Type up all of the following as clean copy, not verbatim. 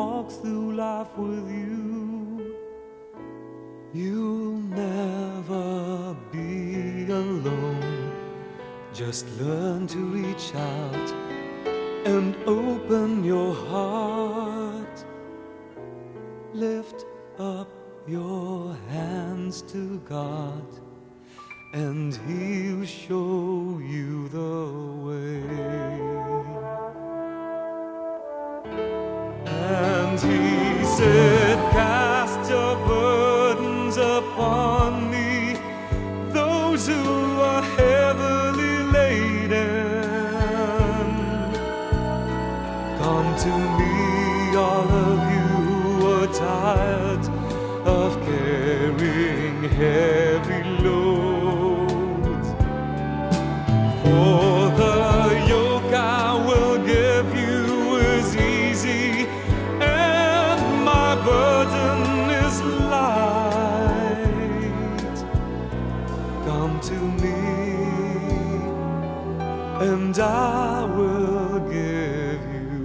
walks through life with you, you'll never be alone. Just learn to reach out and open your heart. Lift up your hands to God, and He'll show you the way. And He said, cast your burdens upon me, those who are heavily laden. Come to me, all of you who are tired of carrying heavy loads. For the yoke I will give you is easy, and my burden is light. Come to me, and I will give you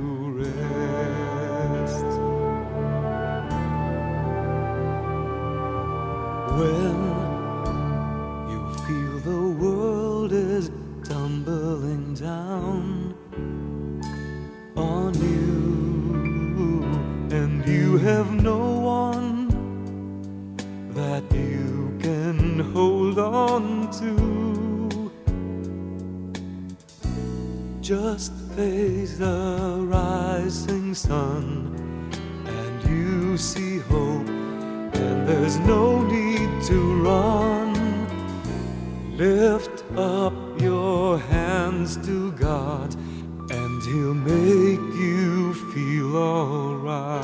rest. When you feel the world is tumbling down on you, and you have no one that you can hold on to, just face the rising sun, and you see hope, and there's no need to run. Lift up your hands to God, and He'll make you feel alright.